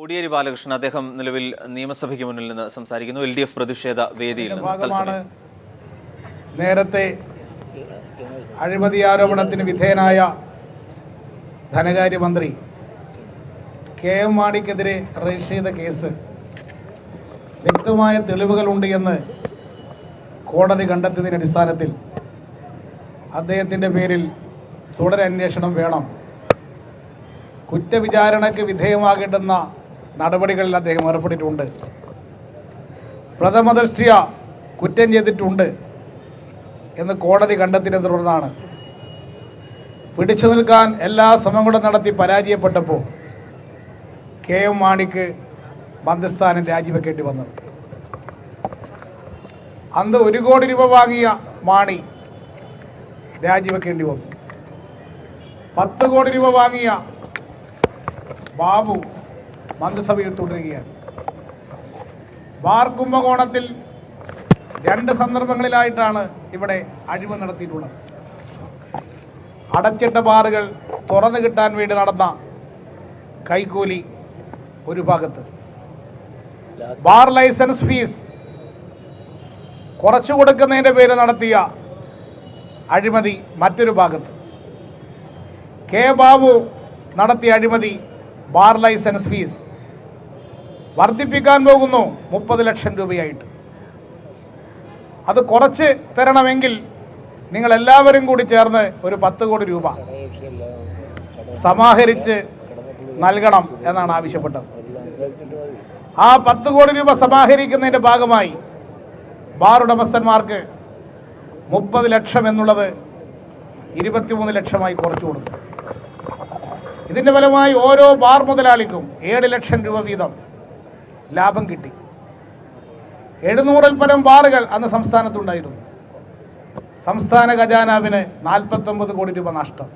കോടിയേരി ബാലകൃഷ്ണൻ അദ്ദേഹം നിലവിൽ നിയമസഭയ്ക്ക് മുന്നിൽ നിന്ന് സംസാരിക്കുന്നു. LDF പ്രതിഷേധ വേദിയിൽ നേരത്തെ അഴിമതി ആരോപണത്തിന് വിധേയനായ ധനകാര്യമന്ത്രി KM മാണിക്കെതിരെ രജിസ്റ്റർ ചെയ്ത കേസ് വ്യക്തമായ തെളിവുകളുണ്ട് എന്ന് കോടതി കണ്ടെത്തിയതിൻ്റെ അടിസ്ഥാനത്തിൽ അദ്ദേഹത്തിൻ്റെ പേരിൽ തുടരന്വേഷണം വേണം, കുറ്റവിചാരണയ്ക്ക് വിധേയമാകേണ്ടുന്ന നടപടികളിൽ അദ്ദേഹം ഏർപ്പെട്ടിട്ടുണ്ട്, പ്രഥമദൃഷ്ട്യാ കുറ്റം ചെയ്തിട്ടുണ്ട് എന്ന് കോടതി കണ്ടെത്തിയതിനെ തുടർന്നാണ് പിടിച്ചു നിൽക്കാൻ എല്ലാ ശ്രമങ്ങളും നടത്തി പരാജയപ്പെട്ടപ്പോൾ KM മാണിക്ക് മന്ത്രിസ്ഥാനം രാജിവെക്കേണ്ടി വന്നത്. അന്ന് 1 കോടി രൂപ വാങ്ങിയ മാണി രാജിവെക്കേണ്ടി വന്നു. 10 കോടി രൂപ വാങ്ങിയ ബാബു മന്ത്രിസഭയിൽ തുടരുകയാണ്. ബാർ കുംഭകോണത്തിൽ 2 സന്ദർഭങ്ങളിലായിട്ടാണ് ഇവിടെ അഴിമതി നടത്തിയിട്ടുള്ളത്. അടച്ചിട്ട ബാറുകൾ തുറന്നു കിട്ടാൻ വേണ്ടി നടന്ന കൈക്കൂലി ഒരു ഭാഗത്ത്, ബാർ ലൈസൻസ് ഫീസ് കുറച്ചു കൊടുക്കുന്നതിൻ്റെ പേര് നടത്തിയ അഴിമതി മറ്റൊരു ഭാഗത്ത്, ബാബു നടത്തിയ അഴിമതി ബാർ ലൈസൻസ് ഫീസ് വർദ്ധിപ്പിക്കാൻ പോകുന്നു 30 ലക്ഷം രൂപയായിട്ട്. അത് കുറച്ച് തരണമെങ്കിൽ നിങ്ങളെല്ലാവരും കൂടി ചേർന്ന് ഒരു 10 കോടി രൂപ സമാഹരിച്ച് നൽകണം എന്നാണ് ആവശ്യപ്പെട്ടത്. ആ 10 കോടി രൂപ സമാഹരിക്കുന്നതിൻ്റെ ഭാഗമായി ബാർ ഉടമസ്ഥന്മാർക്ക് 30 ലക്ഷം എന്നുള്ളത് 23 ലക്ഷമായി കുറച്ചു കൊടുത്തു. ഇതിൻ്റെ ഫലമായി ഓരോ ബാർ മുതലാളിക്കും 7 ലക്ഷം രൂപ വീതം ലാഭം കിട്ടി. 700-ൽ പരം ബാറുകൾ അന്ന് സംസ്ഥാനത്തുണ്ടായിരുന്നു. സംസ്ഥാന ഖജാനാവിന് 49 കോടി രൂപ നഷ്ടം.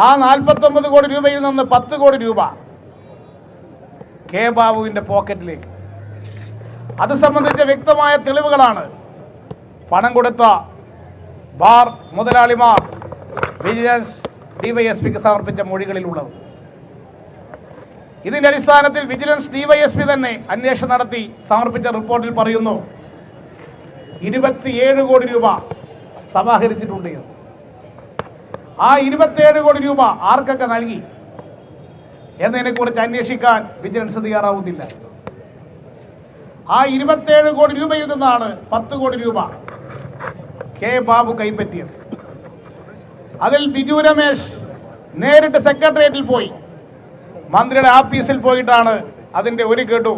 ആ 49 കോടി രൂപയിൽ നിന്ന് 10 കോടി രൂപ ബാബുവിൻ്റെ പോക്കറ്റിലേക്ക്. അത് സംബന്ധിച്ച വ്യക്തമായ തെളിവുകളാണ് പണം കൊടുത്ത ബാർ മുതലാളിമാർ വിജിലൻസ് DYSPക്ക് സമർപ്പിച്ച മൊഴികളിലുള്ളത്. ഇതിൻ്റെ അടിസ്ഥാനത്തിൽ വിജിലൻസ് DYSP തന്നെ അന്വേഷണം നടത്തി സമർപ്പിച്ച റിപ്പോർട്ടിൽ പറയുന്നു 27 കോടി രൂപ സമാഹരിച്ചിട്ടുണ്ട്. ആ 27 കോടി രൂപ ആർക്കൊക്കെ നൽകി എന്നതിനെക്കുറിച്ച് അന്വേഷിക്കാൻ വിജിലൻസ് തയ്യാറാവുന്നില്ല. ആ 27 കോടി രൂപയിൽ നിന്നാണ് 10 കോടി രൂപ ബാബു കൈപ്പറ്റിയത്. അതിൽ ബിജു രമേശ് നേരിട്ട് സെക്രട്ടേറിയറ്റിൽ പോയി മന്ത്രിയുടെ ആഫീസിൽ പോയിട്ടാണ് അതിൻ്റെ ഒരു ഗഡു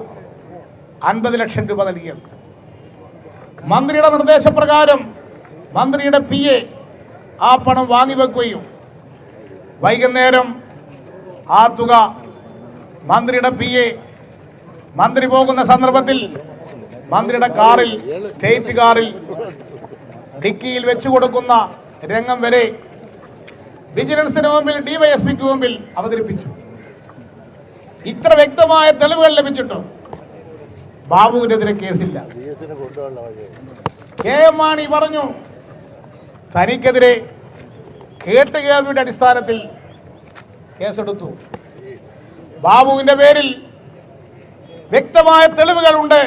50 ലക്ഷം രൂപ നൽകിയത്. മന്ത്രിയുടെ നിർദ്ദേശപ്രകാരം മന്ത്രിയുടെ PA ആ പണം വാങ്ങിവെക്കുകയും വൈകുന്നേരം ആ തുക മന്ത്രിയുടെ PA മന്ത്രി പോകുന്ന സന്ദർഭത്തിൽ മന്ത്രിയുടെ കാറിൽ, സ്റ്റേറ്റ് കാറിൽ ഡിക്കിയിൽ വെച്ചു കൊടുക്കുന്ന രംഗം വരെ വിജിലൻസിന് മുമ്പിൽ DYSPക്ക് മുമ്പിൽ അവതരിപ്പിച്ചു. ഇത്ര വ്യക്തമായ തെളിവുകൾ ലഭിച്ചിട്ടും ബാബുവിനെതിരെ കേസില്ല. KM മാണി പറഞ്ഞു തനിക്കെതിരെ കേട്ടുകേൾവിയുടെ അടിസ്ഥാനത്തിൽ കേസെടുത്തു. ബാബുവിൻ്റെ പേരിൽ വ്യക്തമായ തെളിവുകളുണ്ട്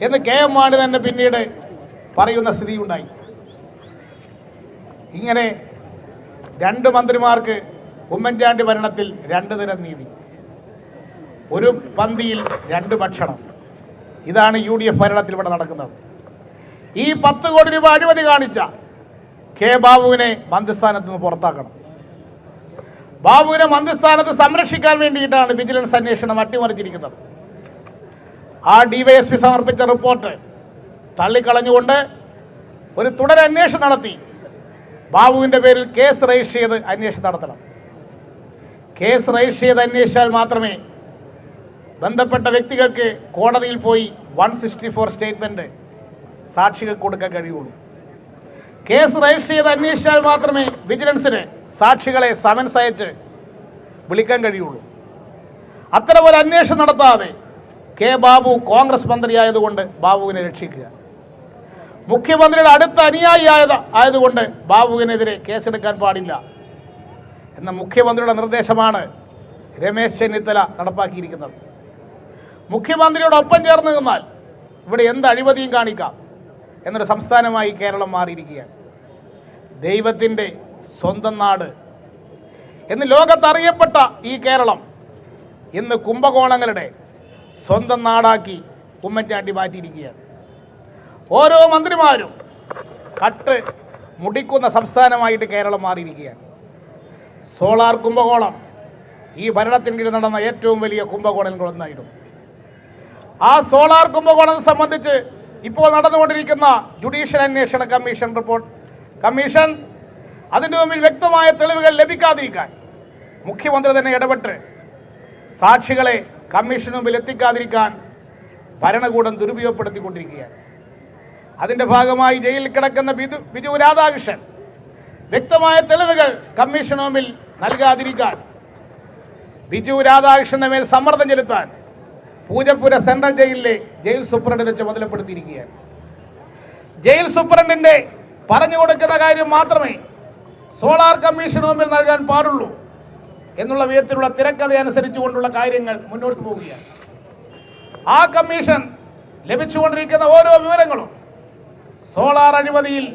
എന്ന് KM മാണി തന്നെ പിന്നീട് പറയുന്ന സ്ഥിതിയുണ്ടായി. ഇങ്ങനെ 2 മന്ത്രിമാർക്ക് ഉമ്മൻചാണ്ടി ഭരണത്തിൽ 2 തരം നീതി, ഒരു പന്തിയിൽ 2 ഭക്ഷണം. ഇതാണ് UDF ഭരണത്തിൽ ഇവിടെ നടക്കുന്നത്. ഈ 10 കോടി രൂപ അഴിമതി കാണിച്ച ബാബുവിനെ മന്ത്രിസ്ഥാനത്ത് നിന്ന് പുറത്താക്കണം. ബാബുവിനെ മന്ത്രിസ്ഥാനത്ത് സംരക്ഷിക്കാൻ വേണ്ടിയിട്ടാണ് വിജിലൻസ് അന്വേഷണം അട്ടിമറിച്ചിരിക്കുന്നത്. ആ DYSP സമർപ്പിച്ച റിപ്പോർട്ട് തള്ളിക്കളഞ്ഞുകൊണ്ട് ഒരു തുടരന്വേഷണം നടത്തി ബാബുവിൻ്റെ പേരിൽ കേസ് രജിസ്റ്റർ ചെയ്ത് അന്വേഷണം നടത്തണം. കേസ് രജിസ്റ്റർ ചെയ്ത് അന്വേഷിച്ചാൽ മാത്രമേ ബന്ധപ്പെട്ട വ്യക്തികൾക്ക് കോടതിയിൽ പോയി 164 സ്റ്റേറ്റ്മെൻറ്റ് സാക്ഷികൾ കൊടുക്കാൻ കഴിയുള്ളൂ. കേസ് രജിസ്റ്റർ ചെയ്ത് അന്വേഷിച്ചാൽ മാത്രമേ വിജിലൻസിന് സാക്ഷികളെ സമൻസ് അയച്ച് വിളിക്കാൻ കഴിയുള്ളൂ. അത്തരം ഒരു അന്വേഷണം നടത്താതെ ബാബു കോൺഗ്രസ് മന്ത്രിയായതുകൊണ്ട് ബാബുവിനെ രക്ഷിക്കുക, മുഖ്യമന്ത്രിയുടെ അടുത്ത അനുയായി ആയതുകൊണ്ട് ബാബുവിനെതിരെ കേസെടുക്കാൻ പാടില്ല എന്ന മുഖ്യമന്ത്രിയുടെ നിർദ്ദേശമാണ് രമേശ് ചെന്നിത്തല നടപ്പാക്കിയിരിക്കുന്നത്. മുഖ്യമന്ത്രിയോടൊപ്പം ചേർന്ന് നിന്നാൽ ഇവിടെ എന്ത് അഴിമതിയും കാണിക്കാം എന്നൊരു സംസ്ഥാനമായി കേരളം മാറിയിരിക്കുകയാണ്. ദൈവത്തിൻ്റെ സ്വന്തം നാട് എന്ന് ലോകത്തറിയപ്പെട്ട ഈ കേരളം ഇന്ന് കുംഭകോണങ്ങളുടെ സ്വന്തം നാടാക്കി ഉമ്മൻചാണ്ടി മാറ്റിയിരിക്കുകയാണ്. ഓരോ മന്ത്രിമാരും കട്ട് മുടിക്കുന്ന സംസ്ഥാനമായിട്ട് കേരളം മാറിയിരിക്കുകയാണ്. സോളാർ കുംഭകോണം ഈ ഭരണത്തിന് കീഴിൽ നടന്ന ഏറ്റവും വലിയ കുംഭകോണങ്ങളൊന്നായിരുന്നു. ആ സോളാർ കുംഭകോണത്തെ സംബന്ധിച്ച് ഇപ്പോൾ നടന്നുകൊണ്ടിരിക്കുന്ന ജുഡീഷ്യൽ അന്വേഷണ കമ്മീഷൻ കമ്മീഷൻ അതിൻ്റെ മുമ്പിൽ വ്യക്തമായ തെളിവുകൾ ലഭിക്കാതിരിക്കാൻ മുഖ്യമന്ത്രി തന്നെ ഇടപെട്ട് സാക്ഷികളെ കമ്മീഷന് മുമ്പിൽ എത്തിക്കാതിരിക്കാൻ ഭരണകൂടം ദുരുപയോഗപ്പെടുത്തിക്കൊണ്ടിരിക്കുകയാണ്. അതിൻ്റെ ഭാഗമായി ജയിലിൽ കിടക്കുന്ന ബിജു രാധാകൃഷ്ണൻ വ്യക്തമായ തെളിവുകൾ കമ്മീഷന് മുമ്പിൽ നൽകാതിരിക്കാൻ ബിജു രാധാകൃഷ്ണന്റെ മേൽ സമ്മർദ്ദം ചെലുത്താൻ പൂജപ്പുര സെൻട്രൽ ജയിലിലെ ജയിൽ സൂപ്രണ്ടിനെ ചുമതലപ്പെടുത്തിയിരിക്കുകയാണ്. ജയിൽ സൂപ്രണ്ടിൻ്റെ പറഞ്ഞു കൊടുക്കുന്ന കാര്യം മാത്രമേ സോളാർ കമ്മീഷന് മുമ്പിൽ നൽകാൻ പാടുള്ളൂ എന്നുള്ള വിധത്തിലുള്ള തിരക്കഥ അനുസരിച്ചുകൊണ്ടുള്ള കാര്യങ്ങൾ മുന്നോട്ട് പോവുകയാണ്. ആ കമ്മീഷൻ ലഭിച്ചുകൊണ്ടിരിക്കുന്ന ഓരോ വിവരങ്ങളും സോളാർ അഴിമതിയിൽ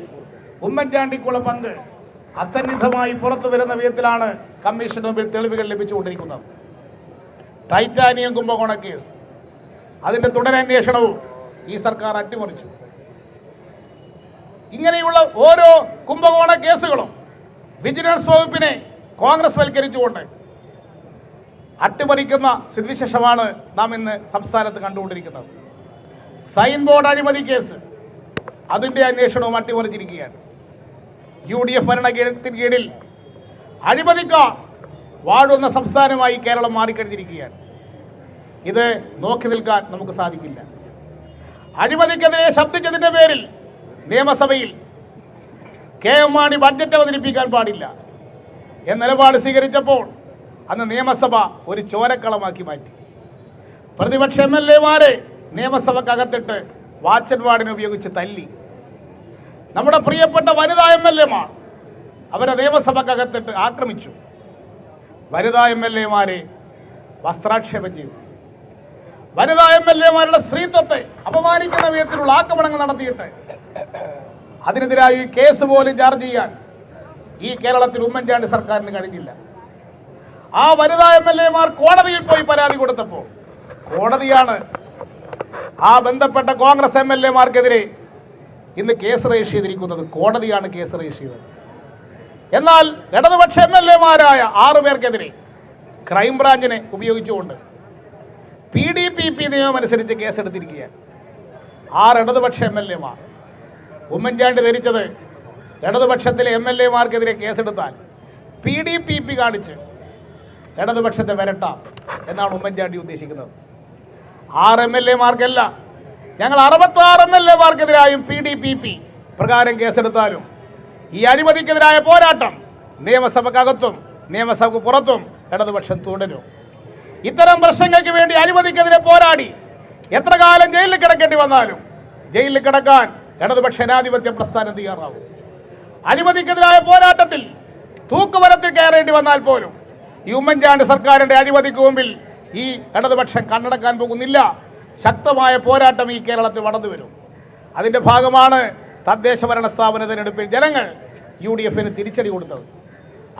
ഉമ്മൻചാണ്ടിക്കുള്ള പങ്ക് അസന്നിഗ്ധമായി പുറത്തു വരുന്ന വിധത്തിലാണ് കമ്മീഷന് മുമ്പിൽ തെളിവുകൾ ലഭിച്ചുകൊണ്ടിരിക്കുന്നത്. ടൈറ്റാനിയം കുംഭകോണ കേസ്, അതിൻ്റെ തുടരന്വേഷണവും ഈ സർക്കാർ അട്ടിമറിച്ചു. ഇങ്ങനെയുള്ള ഓരോ കുംഭകോണ കേസുകളും വിജിലൻസ് വകുപ്പിനെ കോൺഗ്രസ് വൽക്കരിച്ചുകൊണ്ട് അട്ടിമറിക്കുന്ന സ്ഥിതിവിശേഷമാണ് നാം ഇന്ന് സംസ്ഥാനത്ത് കണ്ടുകൊണ്ടിരിക്കുന്നത്. സൈൻ ബോർഡ് അഴിമതി കേസ്, അതിൻ്റെ അന്വേഷണവും അട്ടിമറിച്ചിരിക്കുകയാണ്. UDF ഭരണത്തിന് കീഴിൽ അഴിമതിക്കാർ വാഴുന്ന സംസ്ഥാനമായി കേരളം മാറിക്കഴിഞ്ഞിരിക്കുകയാണ്. ഇത് നോക്കി നിൽക്കാൻ നമുക്ക് സാധിക്കില്ല. അഴിമതിക്കെതിരെ ശബ്ദിച്ചതിൻ്റെ പേരിൽ നിയമസഭയിൽ KM മാണി ബഡ്ജറ്റ് അവതരിപ്പിക്കാൻ പാടില്ല എന്ന നിലപാട് സ്വീകരിച്ചപ്പോൾ അന്ന് നിയമസഭ ഒരു ചോരക്കളമാക്കി മാറ്റി. പ്രതിപക്ഷ MLA-മാരെ നിയമസഭക്കകത്തിട്ട് വാച്ചൻ വാർഡിനെ ഉപയോഗിച്ച് തല്ലി. നമ്മുടെ പ്രിയപ്പെട്ട വനിതാ MLA-മാർ അവരെ നിയമസഭക്കകത്തിട്ട് ആക്രമിച്ചു. വനിതാ MLA-മാരെ വസ്ത്രാക്ഷേപം ചെയ്തു. വനിതാ MLA-മാരുടെ സ്ത്രീത്വത്തെ അപമാനിക്കുന്ന വിധത്തിലുള്ള ആക്രമണങ്ങൾ നടത്തിയിട്ട് അതിനെതിരായി കേസ് പോലും ചാർജ് ചെയ്യാൻ ഈ കേരളത്തിൽ ഉമ്മൻചാണ്ടി സർക്കാരിന് കഴിഞ്ഞില്ല. ആ വനിതാ MLA-മാർ കോടതിയിൽ പോയി പരാതി കൊടുത്തപ്പോൾ കോടതിയാണ് ആ ബന്ധപ്പെട്ട കോൺഗ്രസ് MLA-മാർക്കെതിരെ ഇന്ന് കേസ് രജിസ്റ്റർ ചെയ്തിരിക്കുന്നത്. കോടതിയാണ് കേസ് രജിസ്റ്റർ ചെയ്തത്. എന്നാൽ ഇടതുപക്ഷ MLA-മാരായ 6 പേർക്കെതിരെ ക്രൈംബ്രാഞ്ചിനെ ഉപയോഗിച്ചുകൊണ്ട് PDPP നിയമം അനുസരിച്ച് കേസെടുത്തിരിക്കുകയാണ്. 6 ഇടതുപക്ഷ MLA-മാർ. ഉമ്മൻചാണ്ടി ധരിച്ചത് ഇടതുപക്ഷത്തിലെ MLA-മാർക്കെതിരെ കേസെടുത്താൽ PDPP കാണിച്ച് ഇടതുപക്ഷത്തെ വരട്ടാം എന്നാണ് ഉമ്മൻചാണ്ടി ഉദ്ദേശിക്കുന്നത്. 6 MLA-മാർക്കല്ല, ഞങ്ങൾ 66 MLA-മാർക്കെതിരായും PDPP പ്രകാരം കേസെടുത്താലും ഈ അഴിമതിക്കെതിരായ പോരാട്ടം നിയമസഭക്കകത്തും നിയമസഭയ്ക്ക് പുറത്തും ഇടതുപക്ഷം തുടരും. ഇത്തരം പ്രശ്നങ്ങൾക്ക് വേണ്ടി അഴിമതിക്കെതിരെ പോരാടി എത്ര കാലം ജയിലിൽ കിടക്കേണ്ടി വന്നാലും ജയിലിൽ കിടക്കാൻ ഇടതുപക്ഷ ജനാധിപത്യ പ്രസ്ഥാനം തയ്യാറാവും. അഴിമതിക്കെതിരായ പോരാട്ടത്തിൽ തൂക്കുമരത്തിൽ കയറേണ്ടി വന്നാൽ പോലും ഈ ഉമ്മൻചാണ്ടി സർക്കാരിൻ്റെ അഴിമതിക്ക് മുമ്പിൽ ഈ ഇടതുപക്ഷം കണ്ണടക്കാൻ പോകുന്നില്ല. ശക്തമായ പോരാട്ടം ഈ കേരളത്തിൽ വളർന്നു വരും. അതിൻ്റെ ഭാഗമാണ് തദ്ദേശ ഭരണ സ്ഥാപന തിരഞ്ഞെടുപ്പിൽ ജനങ്ങൾ UDF-ന് തിരിച്ചടി കൊടുത്തത്.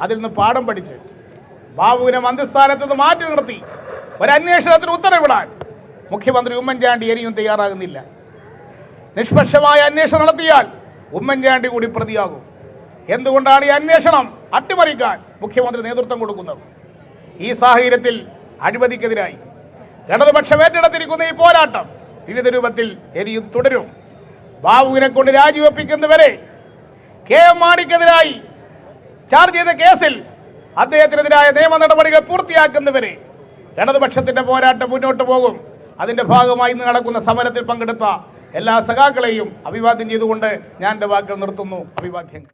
അതിൽ നിന്ന് പാഠം പഠിച്ച് ബാബുവിനെ മന്ത്രിസ്ഥാനത്ത് നിന്ന് മാറ്റി നിർത്തി ഒരു അന്വേഷണത്തിന് ഉത്തരവിടാൻ മുഖ്യമന്ത്രി ഉമ്മൻചാണ്ടി ഇനിയും തയ്യാറാകുന്നില്ല. നിഷ്പക്ഷമായ അന്വേഷണം നടത്തിയാൽ ഉമ്മൻചാണ്ടി കൂടി പ്രതിയാകും. എന്തുകൊണ്ടാണ് ഈ അന്വേഷണം അട്ടിമറിക്കാൻ മുഖ്യമന്ത്രി നേതൃത്വം കൊടുക്കുന്നത്? ഈ സാഹചര്യത്തിൽ അഴിമതിക്കെതിരായി ഇടതുപക്ഷം ഏറ്റെടുത്തിരിക്കുന്ന ഈ പോരാട്ടം വിവിധ രൂപത്തിൽ ഇനിയും തുടരും. ബാബുവിനെ കൊണ്ട് രാജിവെപ്പിക്കുന്നവരെ KM മാണിക്കെതിരായി ചാർജ് ചെയ്ത കേസിൽ അദ്ദേഹത്തിനെതിരായ നിയമ നടപടികൾ പൂർത്തിയാക്കുന്നവരെ ഇടതുപക്ഷത്തിൻ്റെ പോരാട്ടം മുന്നോട്ട് പോകും. അതിൻ്റെ ഭാഗമായി ഇന്ന് നടക്കുന്ന സമരത്തിൽ പങ്കെടുത്ത എല്ലാ സഖാക്കളെയും അഭിവാദ്യം ചെയ്തുകൊണ്ട് ഞാൻ എൻ്റെ വാക്കുകൾ നിർത്തുന്നു. അഭിവാദ്യങ്ങൾ.